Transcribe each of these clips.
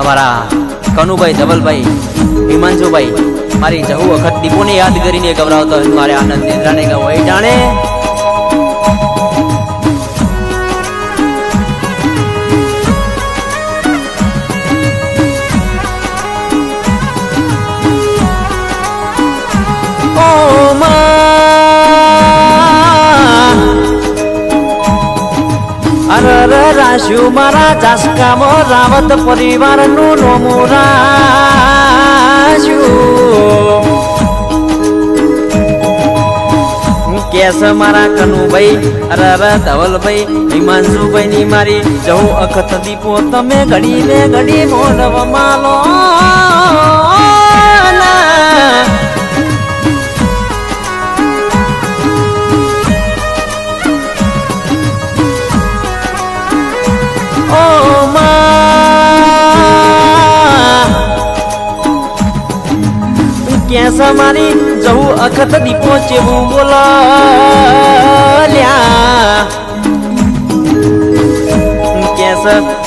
અમારા કનુભાઈ ધવલભાઈ હિમાંશુભાઈ મારી જહુ વખત દીપોને યાદ કરીને ગવરાવતો મારે આનંદ નિદ્રાને ગયો એ જાણે રાશુ મારા ચાસકામાં રાવત પરિવારનું નોમું રાશ્યું કેસ મારા કનુભાઈ અરર ધવલભાઈ હિમાંશુભાઈ ની મારી જહુ અખત દીપો તમે ઘડી ને ઘડી મોઢવ માલો કેસા મારી જહુ અખત દીપો ચેવું બોલ્યા કેસ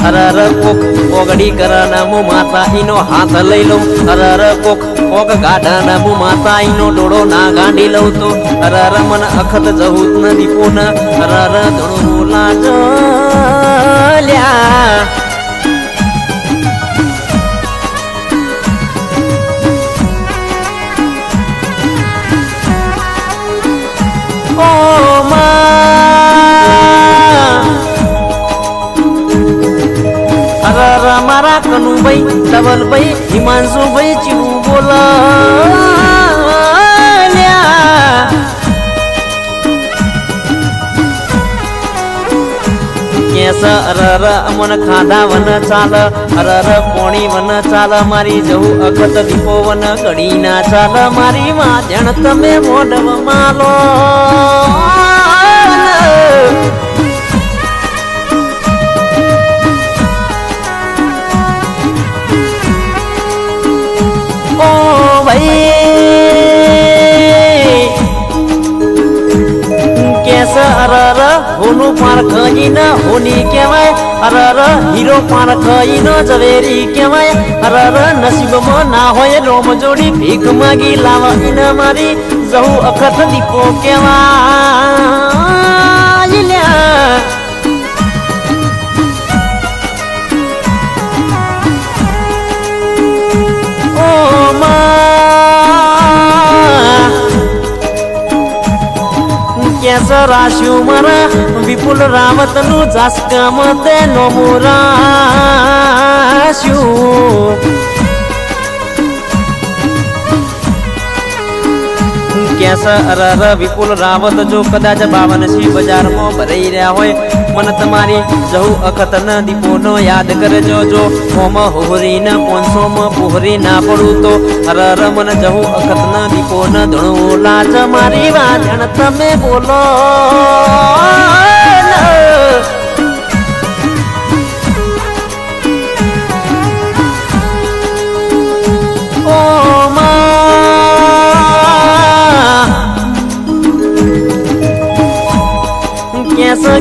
અરર કોક ઓગડી કરના મુ માતા ઈનો હાથ લઈ લઉં અરર કોક કોક ગાઢાના મુ માતા ઈનો ડોળો ના ગાંડી લઉં તો અરર મન અખત જહુ ન દીપો ન અરર ધણો લાજ લ્યા મારા કનુભાઈ ધવલભાઈ હિમાંશુભાઈ ચીવું બોલ્યા કેસ અરર અમન ખાધા વન ચાલ અરર પોણી વન ચાલ મારી જહુ અખત દીપો વન ઘડી ના ચાલ મારી માધણ તમે મોઢવ માલો અરર હોનું પાર ખાઈ ન હોની કહેવાય અરર હીરો પાર ખાઈ ન ઝવેરી કહેવાય અરર નસીબમાં ના હોય રોમ જોડી ભીખ માગી લાવા ન મારી જહુ અખત દીપો કહેવાય લ્યા કેસ રાશ્યું મારા વિપુલ રાવત નું જાસકામ તે નોમું રાશ્યું કેસ અરર વિપુલ રાવત જો કદાચ 52 બજારમાં ભરાઈ રહ્યા હોય મન તમારી જહુ અખત ન દીપો નો યાદ કરજો જો હોમ હોરી ન 500 માં પોહરી ના પડું તો અરર મન જહુ અખત ન દીપો ન ધણો લાજ મારી વાજણ તમે બોલો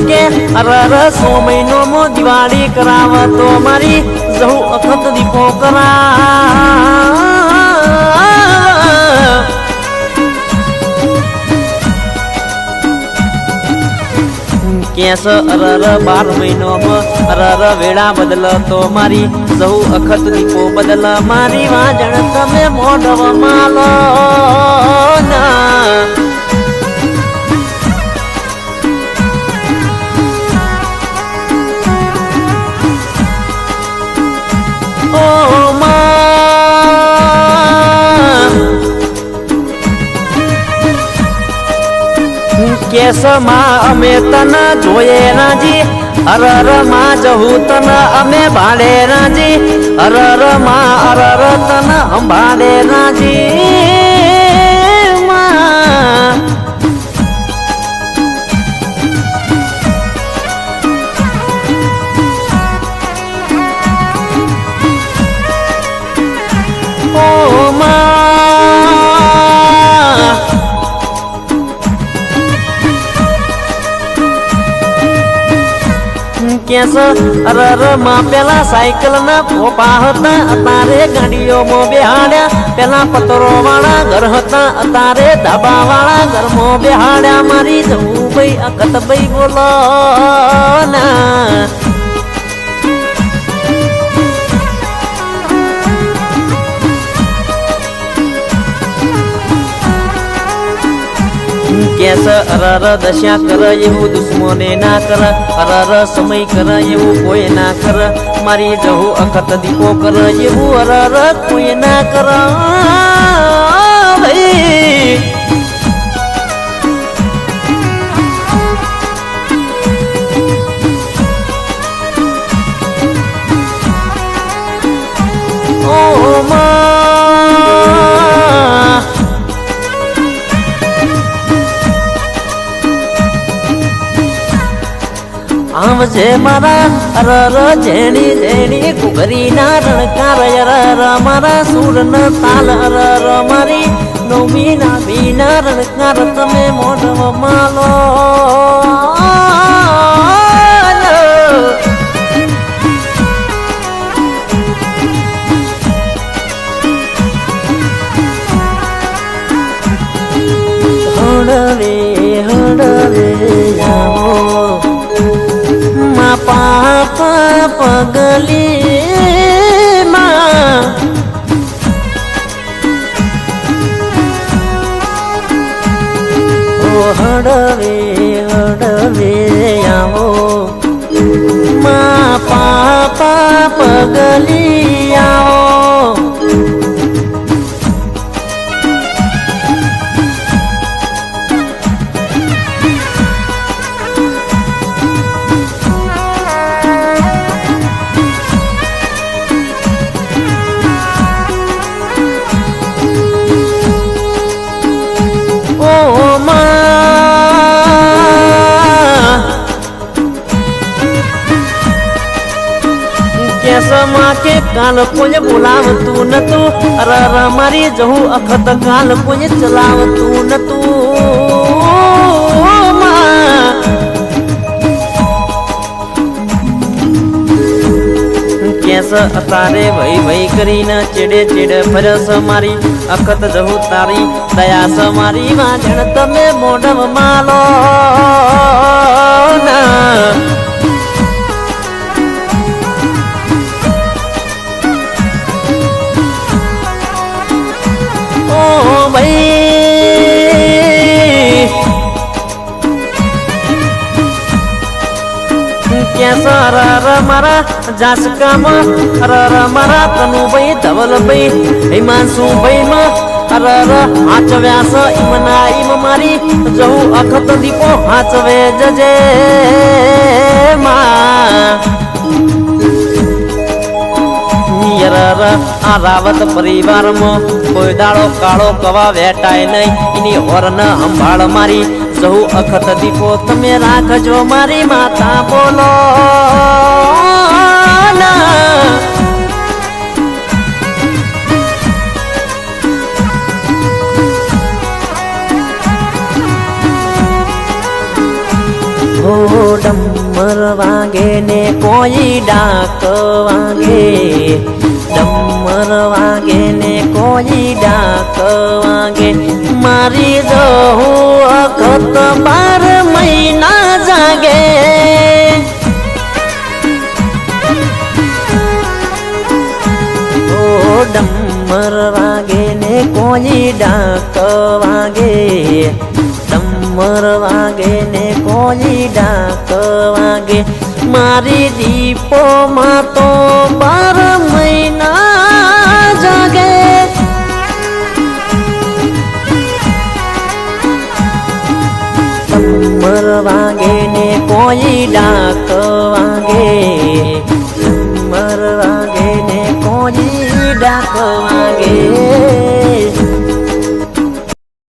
કે અરર સો મહિનો મો દિવાળી કરાવતો મારી જહુ અખત દીપો કેસ અરર 12 મહિનો અરર વેળા બદલતો મારી જહુ અખત દીપો બદલ મારી વાજણ તમે મોઢવ માલો ના કેસ માં અમે તને જોયે રાજી અરર માં જહુ તને અમે ભાડે રાજી અરર માં અરર તને અંભાડે રાજી કેસ અરર માં પેલા સાયકલ ના પોપા હતા અતારે ગાડીઓમાં બેહાડ્યા પેલા પતરો વાળા ઘર હતા અતારે ધાબા વાળા ઘરમાં બેહાડ્યા મારી જવું ભાઈ અકત ભાઈ બોલો ના કેસ અરર દશા કર એવું દુશ્મને ના કર અરર સમય કર એવું કોઈ ના કર મારી જહુ અખત દીપો કર એવું અરર કોઈ ના કર ભાઈ ઓ આવજે મારા અરર જેણી જેણી કુગરી ના રણકાર અરર મારા સુર ન તાલ અરર મારી નોમી ના બીના રણકાર તમે મોઢવ માલો હડવે હડવે આવો પાપા પગલી માં ઓ હડવે હડવે આવો માં પાપા પગલી આવો કે કાલ કોઈ બોલાવતું નતું અરર મારી જહુ અખત કાલ કોઈ ચલાવતું નતું કેસ અતારે ભઈ ભઈ કરીને ચેડે ચેડે ફરસ મારી અખત જહુ તારી દયાસ મારી વાજણ તમે મોઢવ માલો ના અરર મારા જાસકામાં અરર મારા કનુભાઈ ધવલભાઈ હિમાંશુ ભાઈ માં અરર હાચવ્યાસ ઈમના ઈમ મારી જહુ અખત દીપો હાચવે જજે માં અરર આ રાવત પરિવારમાં કોઈ દાડો કાળો કવા વેટાય નહીં એની હોરન સંભાળ મારી જહુ અખત દીપો તમે રાખજો મારી માતા બોલો ડમર વાગે ને કોઈ ડાક વાગે ડમર વાગે ને કોઈ ડાક વાગે મારી જહુ અખત 12 મહિના જાગે ઓ ડમર વાગે ને કોઈ ડાક વાગે ડમર વાગે ને કોઈ ડાક વાગે મારી દીપો માં તો 12 મહિના જાગે ડમર વાગે ને કોઈ ડાક વાગે